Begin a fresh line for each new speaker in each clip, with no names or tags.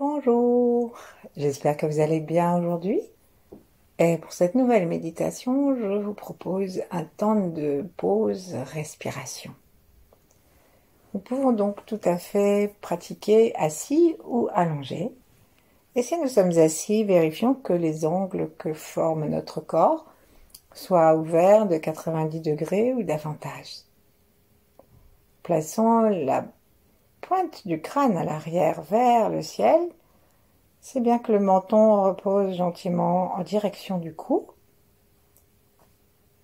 Bonjour, j'espère que vous allez bien aujourd'hui. Et pour cette nouvelle méditation, je vous propose un temps de pause respiration. Nous pouvons donc tout à fait pratiquer assis ou allongé. Et si nous sommes assis, vérifions que les angles que forme notre corps soient ouverts de 90 degrés ou davantage. Plaçons la pointe du crâne à l'arrière vers le ciel. C'est bien que le menton repose gentiment en direction du cou.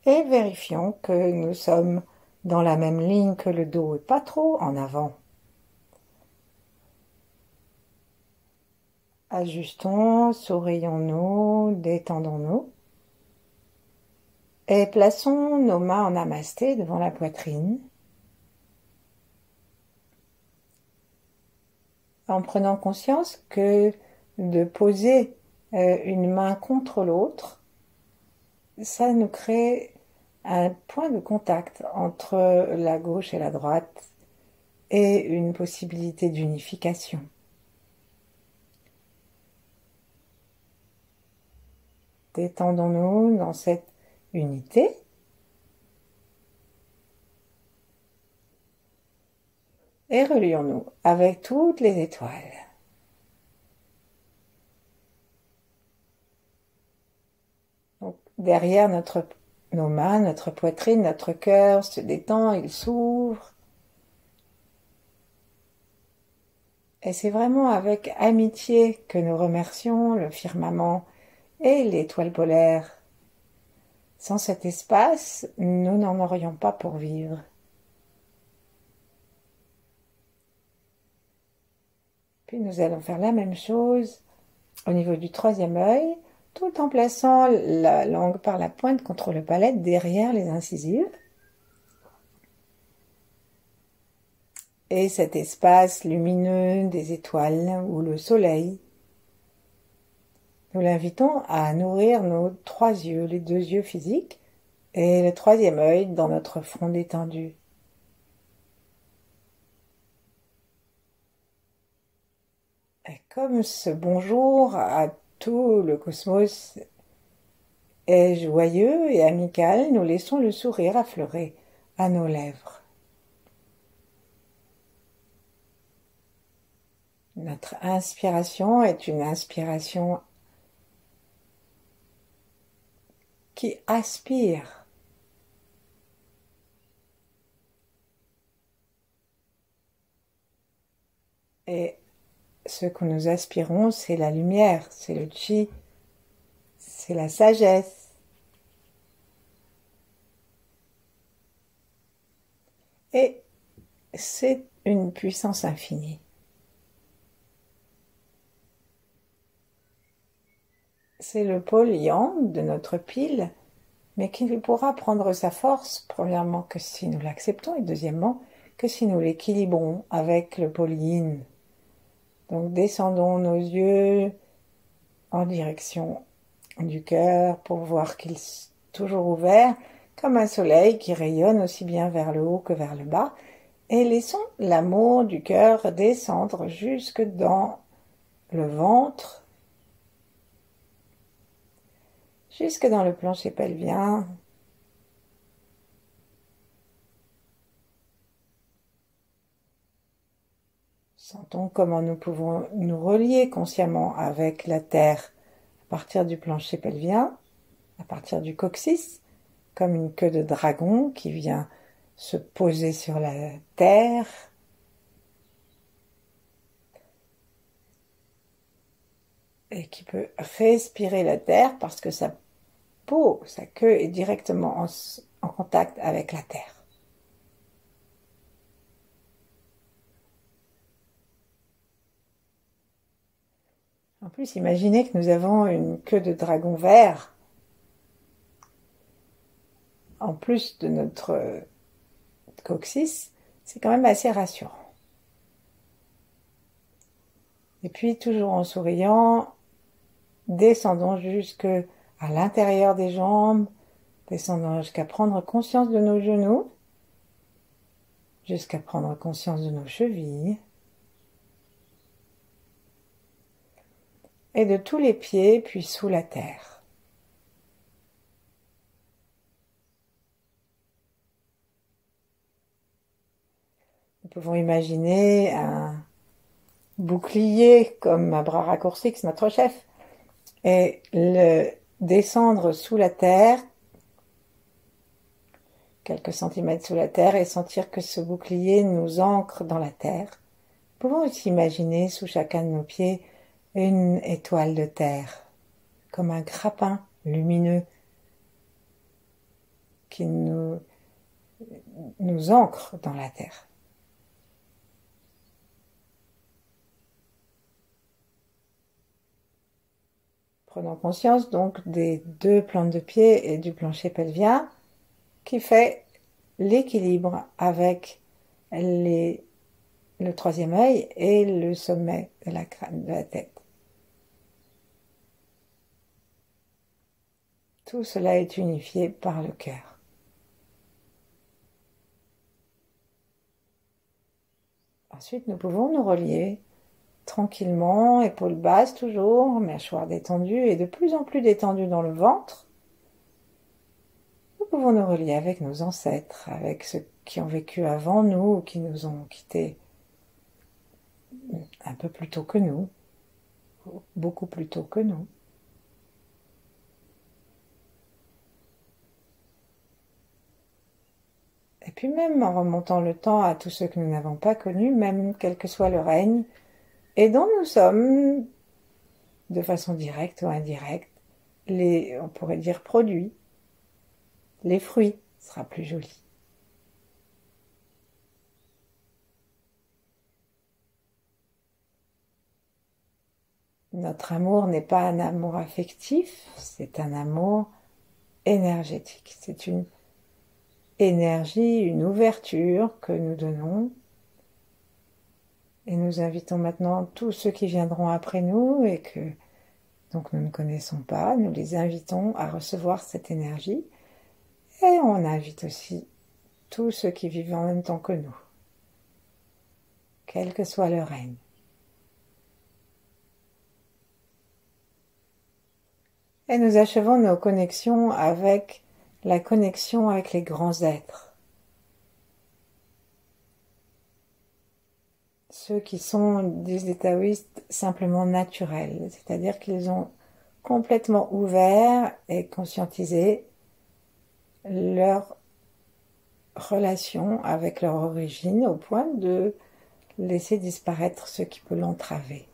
Et vérifions que nous sommes dans la même ligne que le dos et pas trop en avant. Ajustons, sourions-nous, détendons-nous. Et plaçons nos mains en namasté devant la poitrine. En prenant conscience que de poser une main contre l'autre, ça nous crée un point de contact entre la gauche et la droite et une possibilité d'unification. Détendons-nous dans cette unité. Et relions-nous avec toutes les étoiles. Donc, derrière nos mains, notre poitrine, notre cœur se détend, il s'ouvre. Et c'est vraiment avec amitié que nous remercions le firmament et l'étoile polaire. Sans cet espace, nous n'en aurions pas pour vivre. Puis nous allons faire la même chose au niveau du troisième œil, tout en plaçant la langue par la pointe contre le palais derrière les incisives. Et cet espace lumineux des étoiles ou le soleil, nous l'invitons à nourrir nos trois yeux, les deux yeux physiques et le troisième œil dans notre front détendu. Et comme ce bonjour à tout le cosmos est joyeux et amical, nous laissons le sourire affleurer à nos lèvres. Notre inspiration est une inspiration qui aspire. Et ce que nous aspirons, c'est la lumière, c'est le chi, c'est la sagesse. Et c'est une puissance infinie. C'est le pôle yang de notre pile, mais qui ne pourra prendre sa force, premièrement, que si nous l'acceptons, et deuxièmement, que si nous l'équilibrons avec le pôle yin. Donc descendons nos yeux en direction du cœur pour voir qu'il est toujours ouvert, comme un soleil qui rayonne aussi bien vers le haut que vers le bas, et laissons l'amour du cœur descendre jusque dans le ventre, jusque dans le plancher pelvien. Sentons comment nous pouvons nous relier consciemment avec la terre à partir du plancher pelvien, à partir du coccyx, comme une queue de dragon qui vient se poser sur la terre. Et qui peut respirer la terre parce que sa peau, sa queue est directement en contact avec la terre. En plus, imaginez que nous avons une queue de dragon vert en plus de notre coccyx, c'est quand même assez rassurant. Et puis, toujours en souriant, descendons jusque à l'intérieur des jambes, descendons jusqu'à prendre conscience de nos genoux, jusqu'à prendre conscience de nos chevilles. et de tous les pieds, puis sous la terre. Nous pouvons imaginer un bouclier comme un bras raccourci, que c'est notre chef, et le descendre sous la terre, quelques centimètres sous la terre, et sentir que ce bouclier nous ancre dans la terre. Nous pouvons aussi imaginer sous chacun de nos pieds une étoile de terre, comme un grappin lumineux qui nous ancre dans la terre. Prenons conscience donc des deux plantes de pied et du plancher pelvien qui fait l'équilibre avec le troisième œil et le sommet de la tête. Tout cela est unifié par le cœur. Ensuite, nous pouvons nous relier tranquillement, épaules basses toujours, mâchoire détendue et de plus en plus détendue dans le ventre. Nous pouvons nous relier avec nos ancêtres, avec ceux qui ont vécu avant nous ou qui nous ont quittés un peu plus tôt que nous, beaucoup plus tôt que nous. Et puis même en remontant le temps à tous ceux que nous n'avons pas connus, même quel que soit le règne, et dont nous sommes, de façon directe ou indirecte, on pourrait dire produits, les fruits, ce sera plus joli. Notre amour n'est pas un amour affectif, c'est un amour énergétique. C'est une énergie, une ouverture que nous donnons. Et nous invitons maintenant tous ceux qui viendront après nous et que donc nous ne connaissons pas, nous les invitons à recevoir cette énergie. Et on invite aussi tous ceux qui vivent en même temps que nous, quel que soit leur règne. Et nous achevons nos connexions avec la connexion avec les grands êtres. Ceux qui sont, disent les taoïstes, simplement naturels, c'est-à-dire qu'ils ont complètement ouvert et conscientisé leur relation avec leur origine au point de laisser disparaître ce qui peut l'entraver.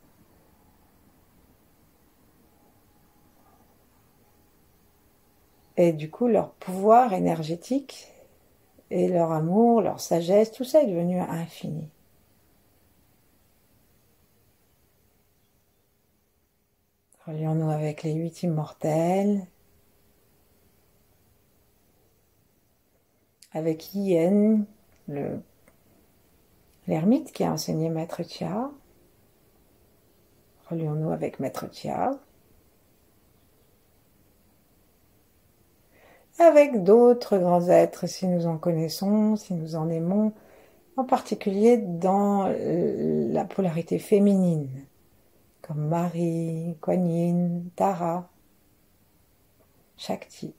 Et du coup, leur pouvoir énergétique et leur amour, leur sagesse, tout ça est devenu infini. Relions-nous avec les 8 immortels, avec Yen, l'ermite qui a enseigné Maître Chia. Relions-nous avec Maître Chia. Avec d'autres grands êtres, si nous en connaissons, si nous en aimons, en particulier dans la polarité féminine, comme Marie, Kuan Yin, Tara, Shakti.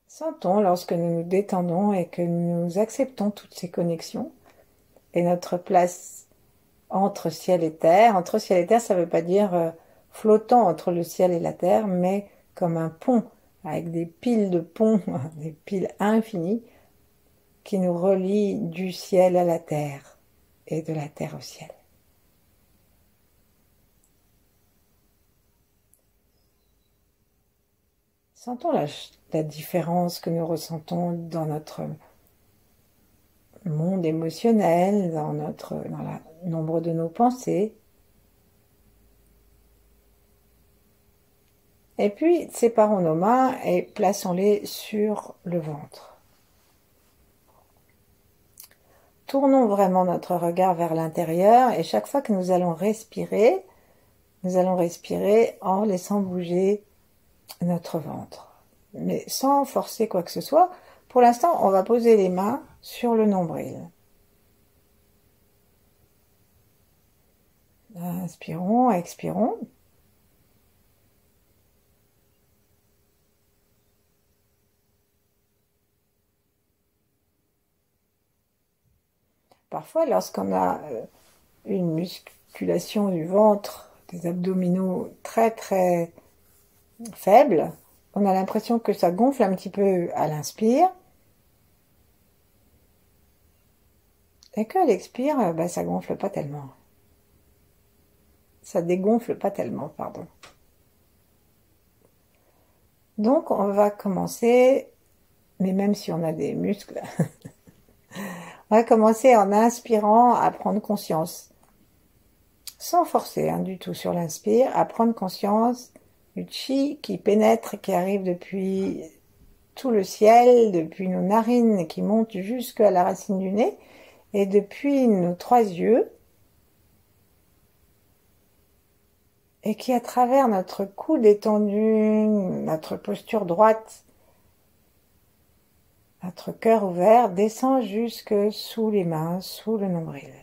Sentons lorsque nous nous détendons et que nous acceptons toutes ces connexions et notre place entre ciel et terre. Entre ciel et terre, ça ne veut pas dire flottant entre le ciel et la terre, mais comme un pont, avec des piles de ponts, des piles infinies, qui nous relient du ciel à la terre et de la terre au ciel. Sentons la différence que nous ressentons dans notre monde émotionnel, dans le nombre de nos pensées. Et puis, séparons nos mains et plaçons-les sur le ventre. Tournons vraiment notre regard vers l'intérieur et chaque fois que nous allons respirer en laissant bouger notre ventre. Mais sans forcer quoi que ce soit, Pour l'instant, on va poser les mains sur le nombril. Inspirons, expirons. Parfois, lorsqu'on a une musculation du ventre, des abdominaux très très faible, on a l'impression que ça gonfle un petit peu à l'inspire et que l'expire, ça gonfle pas tellement. Ça dégonfle pas tellement, pardon. Donc on va commencer, mais même si on a des muscles, on va commencer en inspirant à prendre conscience, sans forcer du tout sur l'inspire, à prendre conscience du chi qui pénètre, qui arrive depuis tout le ciel, depuis nos narines, qui monte jusqu'à la racine du nez, et depuis nos 3 yeux, et qui, à travers notre cou détendu, notre posture droite, notre cœur ouvert, descend jusque sous les mains, sous le nombril.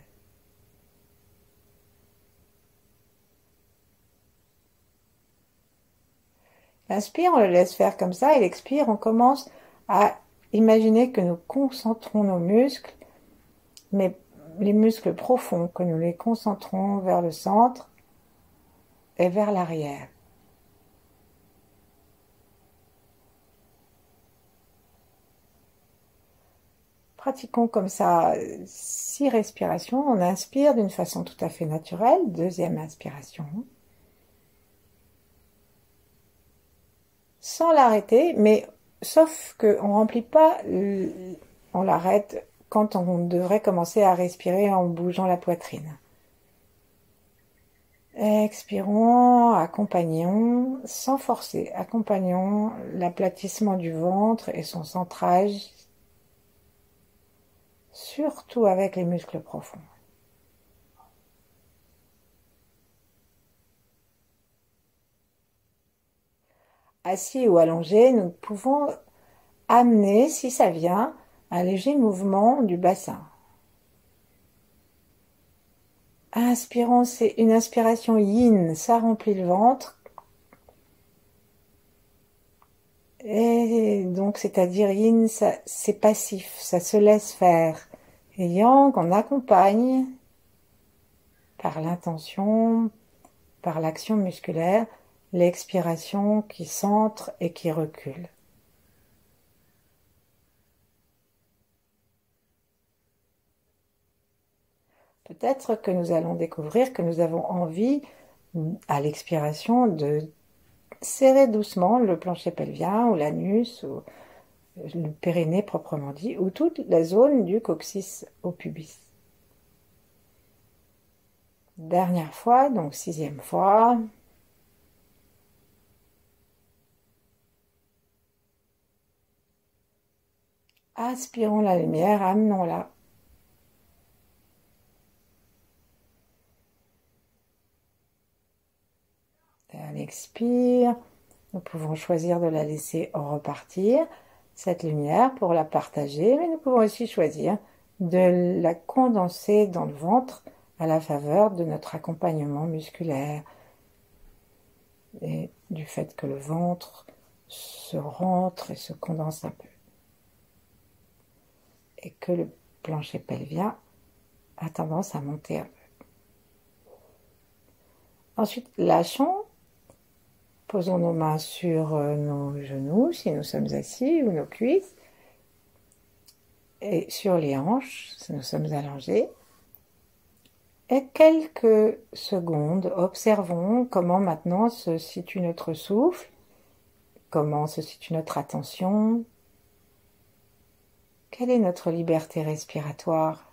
L'inspire, on le laisse faire comme ça, et l'expire, on commence à imaginer que nous concentrons nos muscles, mais les muscles profonds, que nous les concentrons vers le centre et vers l'arrière. Pratiquons comme ça 6 respirations. On inspire d'une façon tout à fait naturelle. Deuxième inspiration. Sans l'arrêter, mais sauf qu'on ne remplit pas, on l'arrête quand on devrait commencer à respirer en bougeant la poitrine. Expirons, accompagnons, sans forcer, accompagnons l'aplatissement du ventre et son centrage, surtout avec les muscles profonds. Assis ou allongé, nous pouvons amener, si ça vient, un léger mouvement du bassin. Inspirons, c'est une inspiration yin, ça remplit le ventre. Et donc, c'est-à-dire yin, c'est passif, ça se laisse faire. Et yang, on accompagne par l'intention, par l'action musculaire, l'expiration qui centre et qui recule. Peut-être que nous allons découvrir que nous avons envie, à l'expiration, de serrer doucement le plancher pelvien ou l'anus ou le périnée proprement dit, ou toute la zone du coccyx au pubis. Dernière fois, donc 6e fois. Aspirons la lumière, amenons-la. On expire. Nous pouvons choisir de la laisser repartir, cette lumière, pour la partager, mais nous pouvons aussi choisir de la condenser dans le ventre à la faveur de notre accompagnement musculaire et du fait que le ventre se rentre et se condense un peu. Et que le plancher pelvien a tendance à monter un peu. Ensuite, lâchons. Posons nos mains sur nos genoux, si nous sommes assis, ou nos cuisses, et sur les hanches, si nous sommes allongés. Et quelques secondes, observons comment maintenant se situe notre souffle, comment se situe notre attention, quelle est notre liberté respiratoire.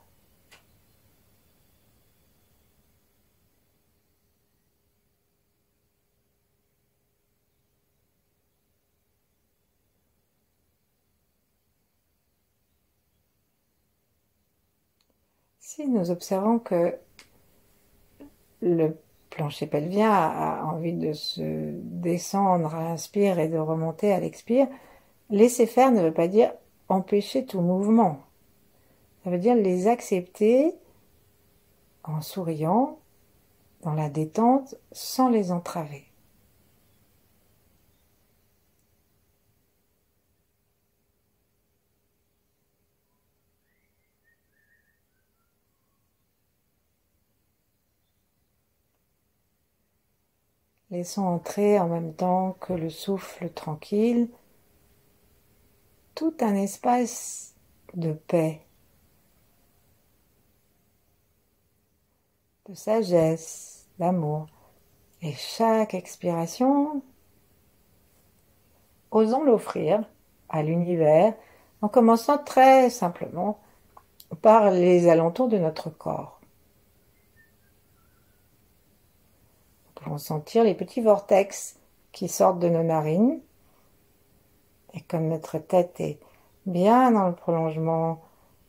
Si nous observons que le plancher pelvien a envie de se descendre à l'inspire et de remonter à l'expire, laisser faire ne veut pas dire empêcher tout mouvement. Ça veut dire les accepter en souriant, dans la détente, sans les entraver. Laissons entrer en même temps que le souffle tranquille tout un espace de paix, de sagesse, d'amour. Et chaque expiration, osons l'offrir à l'univers en commençant très simplement par les alentours de notre corps. Nous pouvons sentir les petits vortex qui sortent de nos narines. Et comme notre tête est bien dans le prolongement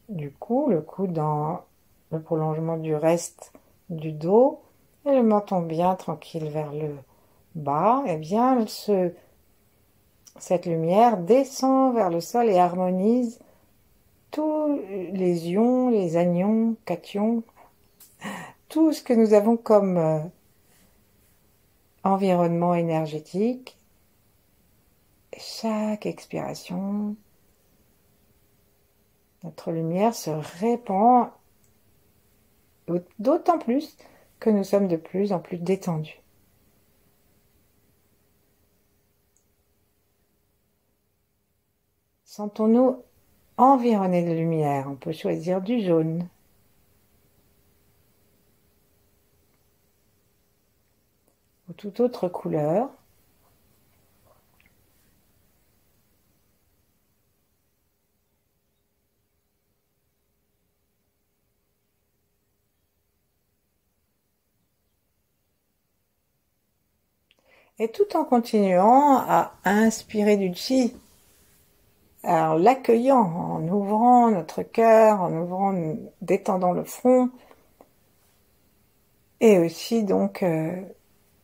du cou, le cou dans le prolongement du reste du dos, et le menton bien tranquille vers le bas, et bien cette lumière descend vers le sol et harmonise tous les ions, les anions, cations, tout ce que nous avons comme environnement énergétique. Chaque expiration, notre lumière se répand, d'autant plus que nous sommes de plus en plus détendus. Sentons-nous environnés de lumière. On peut choisir du jaune, ou toute autre couleur. Et tout en continuant à inspirer du chi, en l'accueillant, en ouvrant notre cœur, en détendant le front, et aussi donc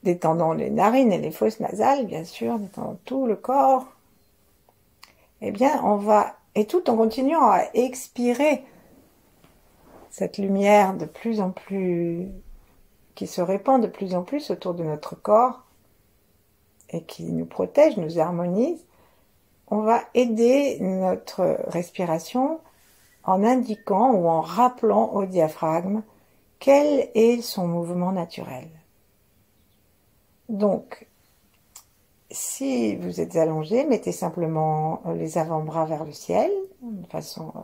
détendant les narines et les fosses nasales, bien sûr, détendant tout le corps. Eh bien, et tout en continuant à expirer cette lumière de plus en plus, qui se répand de plus en plus autour de notre corps et qui nous protège, nous harmonise, on va aider notre respiration en indiquant ou en rappelant au diaphragme quel est son mouvement naturel. Donc, si vous êtes allongé, mettez simplement les avant-bras vers le ciel, de façon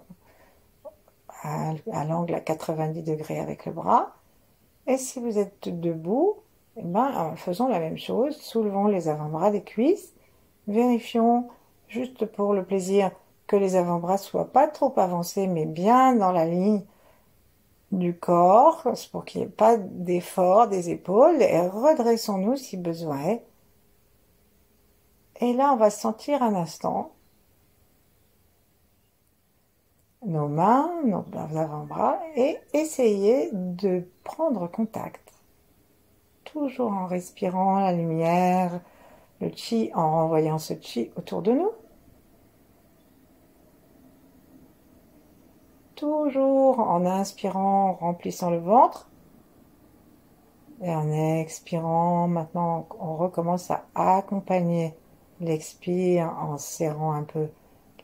à l'angle à 90 degrés avec le bras. Et si vous êtes debout, eh ben, faisons la même chose, soulevons les avant-bras des cuisses, vérifions juste pour le plaisir que les avant-bras soient pas trop avancés, mais bien dans la ligne du corps, pour qu'il n'y ait pas d'effort des épaules, et redressons-nous si besoin est. Et là, on va sentir un instant nos mains, nos avant-bras, et essayer de prendre contact. Toujours en respirant la lumière, le chi, en renvoyant ce chi autour de nous. Toujours en inspirant, en remplissant le ventre. Et en expirant, maintenant, on recommence à accompagner l'expire en serrant un peu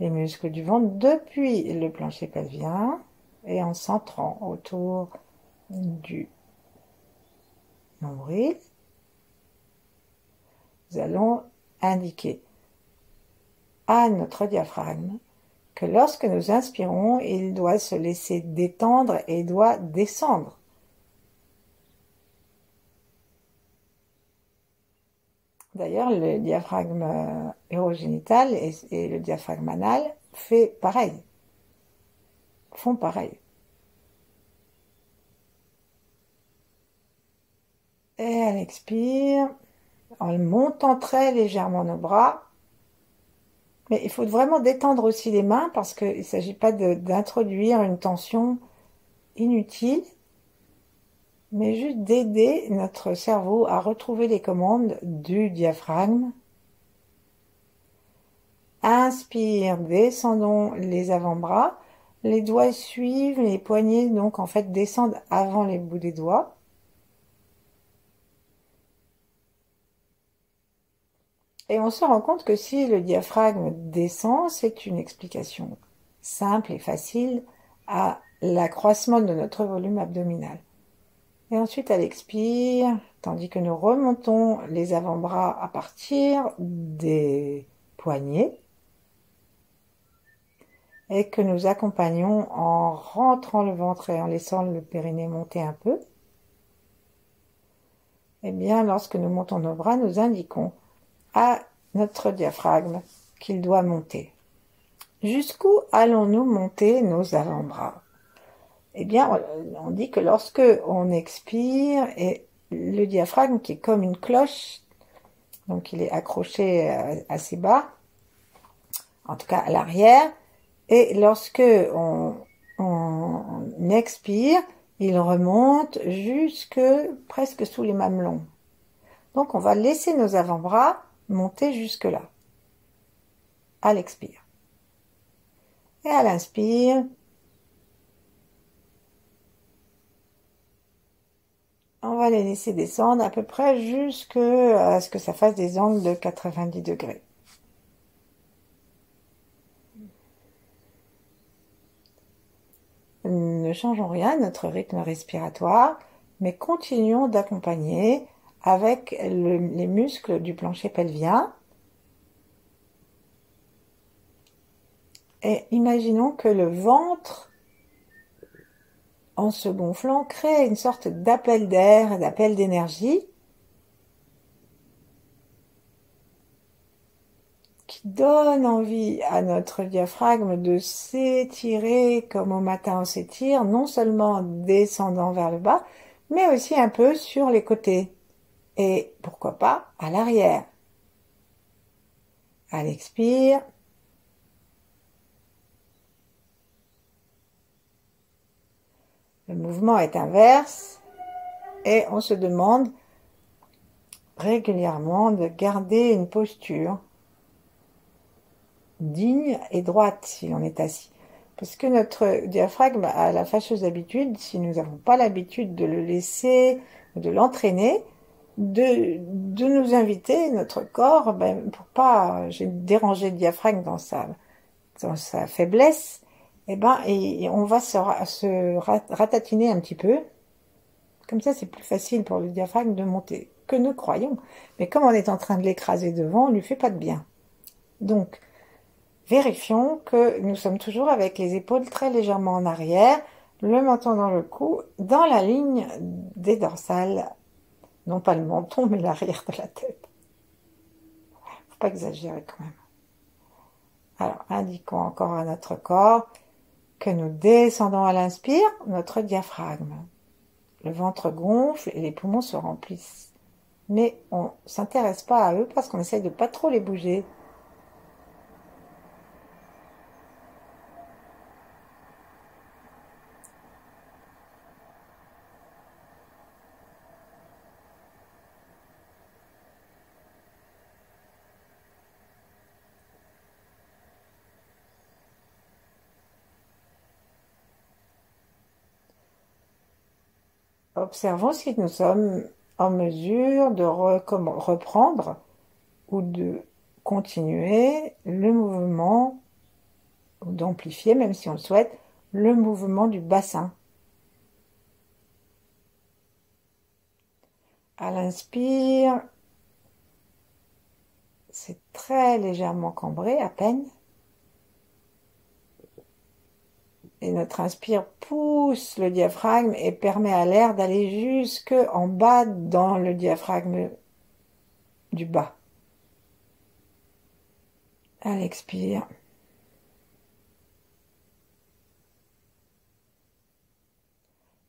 les muscles du ventre depuis le plancher pelvien et en centrant autour du nombril. Nous allons indiquer à notre diaphragme que lorsque nous inspirons, il doit se laisser détendre et doit descendre. D'ailleurs, le diaphragme urogénital et le diaphragme anal font pareil. Et à l'expire, en montant très légèrement nos bras, mais il faut vraiment détendre aussi les mains parce qu'il ne s'agit pas d'introduire une tension inutile, mais juste d'aider notre cerveau à retrouver les commandes du diaphragme, Inspire, descendons les avant-bras. Les doigts suivent, les poignets donc en fait descendent avant les bouts des doigts. Et on se rend compte que si le diaphragme descend, c'est une explication simple et facile à l'accroissement de notre volume abdominal. Et ensuite, elle expire, tandis que nous remontons les avant-bras à partir des poignets et que nous accompagnons en rentrant le ventre et en laissant le périnée monter un peu. Eh bien, lorsque nous montons nos bras, nous indiquons à notre diaphragme qu'il doit monter. Jusqu'où allons-nous monter nos avant-bras? Eh bien, on dit que lorsque on expire, et le diaphragme qui est comme une cloche, donc il est accroché assez bas, en tout cas à l'arrière, et lorsque on expire, il remonte jusque presque sous les mamelons. Donc on va laisser nos avant-bras monter jusque là, à l'expire. Et à l'inspire, on va les laisser descendre à peu près jusqu'à ce que ça fasse des angles de 90 degrés. Ne changeons rien à notre rythme respiratoire, mais continuons d'accompagner avec les muscles du plancher pelvien. Et imaginons que le ventre, en se gonflant, crée une sorte d'appel d'air, d'appel d'énergie qui donne envie à notre diaphragme de s'étirer comme au matin on s'étire, non seulement descendant vers le bas, mais aussi un peu sur les côtés. Et pourquoi pas à l'arrière. À l'expire, le mouvement est inverse et on se demande régulièrement de garder une posture digne et droite si l'on est assis. Parce que notre diaphragme a la fâcheuse habitude, si nous n'avons pas l'habitude de le laisser, de l'entraîner, de nous inviter, notre corps, pour pas déranger le diaphragme dans sa faiblesse, et on va se ratatiner un petit peu. Comme ça, c'est plus facile pour le diaphragme de monter que nous croyons. Mais comme on est en train de l'écraser devant, on lui fait pas de bien. Donc, vérifions que nous sommes toujours avec les épaules très légèrement en arrière, le menton dans le cou, dans la ligne des dorsales. Non pas le menton, mais l'arrière de la tête. Faut pas exagérer quand même. Alors, indiquons encore à notre corps que nous descendons à l'inspire notre diaphragme. Le ventre gonfle et les poumons se remplissent. Mais on s'intéresse pas à eux parce qu'on essaye de pas trop les bouger. Observons si nous sommes en mesure de reprendre ou de continuer le mouvement, ou d'amplifier, même si on le souhaite, le mouvement du bassin. À l'inspire, c'est très légèrement cambré, à peine. Et notre inspire pousse le diaphragme et permet à l'air d'aller jusque en bas dans le diaphragme du bas. À l'expire.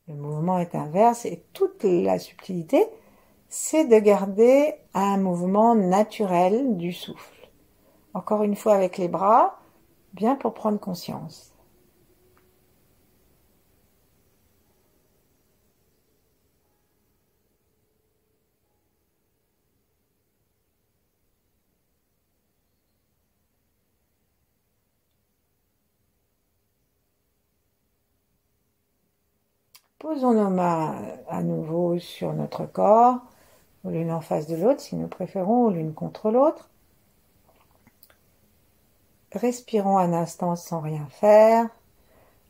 Le mouvement est inverse et toute la subtilité, c'est de garder un mouvement naturel du souffle. Encore une fois avec les bras, bien pour prendre conscience. Posons nos mains à nouveau sur notre corps, ou l'une en face de l'autre si nous préférons, ou l'une contre l'autre. Respirons un instant sans rien faire.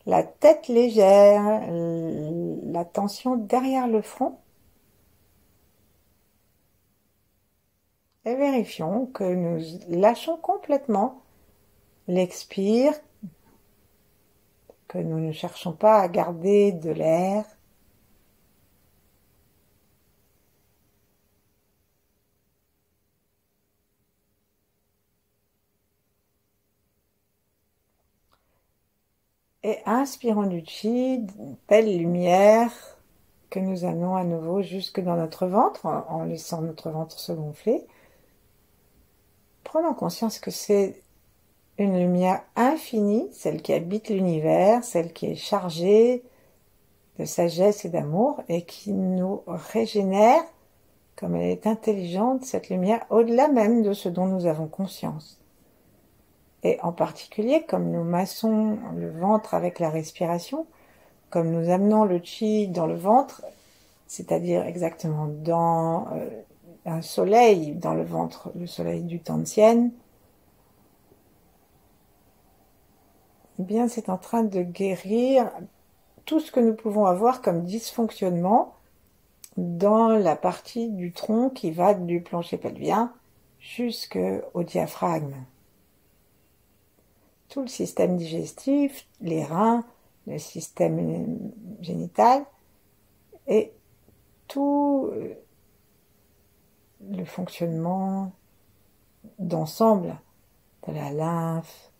La tête légère, la tension derrière le front. Et vérifions que nous lâchons complètement l'expire, que nous ne cherchons pas à garder de l'air. Et inspirons du chi, une belle lumière que nous amenons à nouveau jusque dans notre ventre, en laissant notre ventre se gonfler. Prenons conscience que c'est une lumière infinie, celle qui habite l'univers, celle qui est chargée de sagesse et d'amour et qui nous régénère, comme elle est intelligente, cette lumière, au-delà même de ce dont nous avons conscience. Et en particulier, comme nous massons le ventre avec la respiration, comme nous amenons le chi dans le ventre, c'est-à-dire exactement dans un soleil, dans le ventre, le soleil du Tantian, eh bien c'est en train de guérir tout ce que nous pouvons avoir comme dysfonctionnement dans la partie du tronc qui va du plancher pelvien jusqu'au diaphragme. Tout le système digestif, les reins, le système génital et tout le fonctionnement d'ensemble de la lymphe,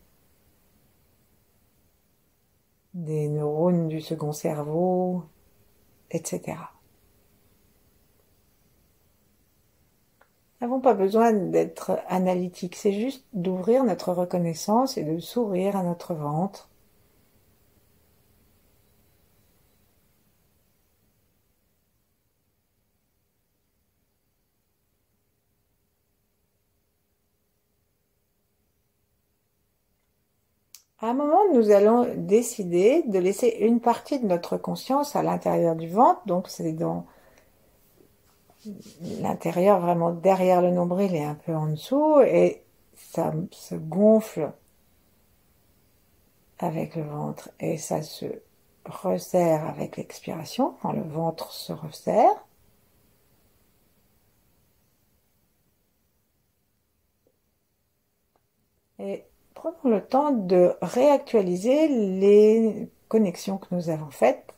des neurones du second cerveau, etc. Nous n'avons pas besoin d'être analytique, c'est juste d'ouvrir notre reconnaissance et de sourire à notre ventre. À un moment, nous allons décider de laisser une partie de notre conscience à l'intérieur du ventre, donc c'est dans l'intérieur, vraiment derrière le nombril et un peu en dessous, et ça se gonfle avec le ventre et ça se resserre avec l'expiration, quand le ventre se resserre. Et prenons le temps de réactualiser les connexions que nous avons faites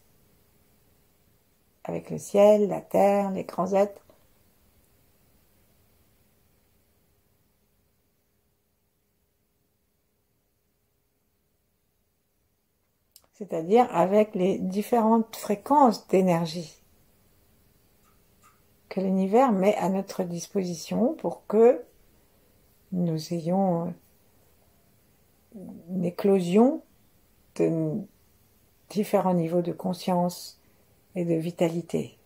avec le ciel, la terre, les grands êtres. C'est-à-dire avec les différentes fréquences d'énergie que l'univers met à notre disposition pour que nous ayons une éclosion de différents niveaux de conscience et de vitalité.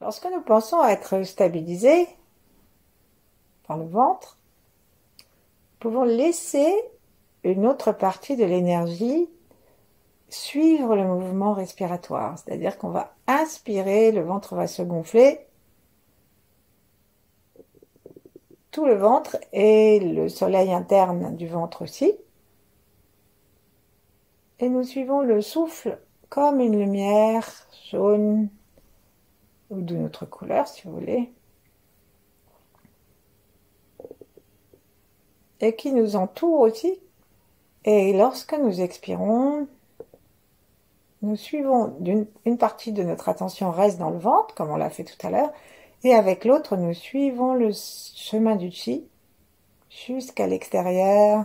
Lorsque nous pensons être stabilisés dans le ventre, nous pouvons laisser une autre partie de l'énergie suivre le mouvement respiratoire. C'est-à-dire qu'on va inspirer, le ventre va se gonfler, tout le ventre et le soleil interne du ventre aussi. Et nous suivons le souffle comme une lumière jaune ou d'une autre couleur si vous voulez, et qui nous entoure aussi. Et lorsque nous expirons, nous suivons une partie de notre attention reste dans le ventre, comme on l'a fait tout à l'heure, et avec l'autre, nous suivons le chemin du chi jusqu'à l'extérieur.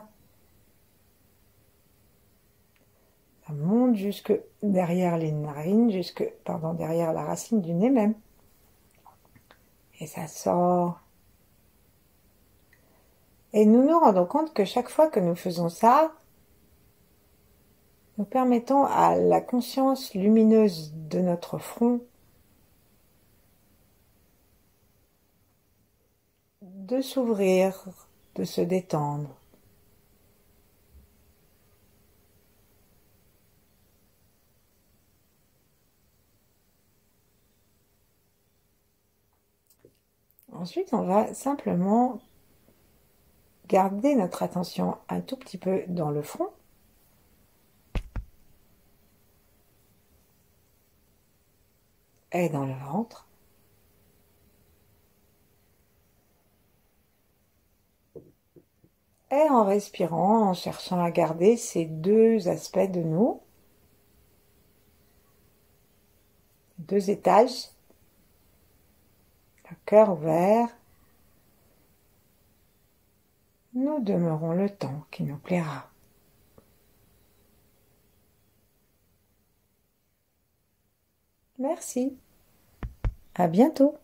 Ça monte jusque derrière les narines, derrière la racine du nez même. Et ça sort. Et nous nous rendons compte que chaque fois que nous faisons ça, nous permettons à la conscience lumineuse de notre front de s'ouvrir, de se détendre. Ensuite, on va simplement garder notre attention un tout petit peu dans le front. Et dans le ventre. Et en respirant, en cherchant à garder ces deux aspects de nous, deux étages, le cœur ouvert, nous demeurons le temps qui nous plaira. Merci. À bientôt.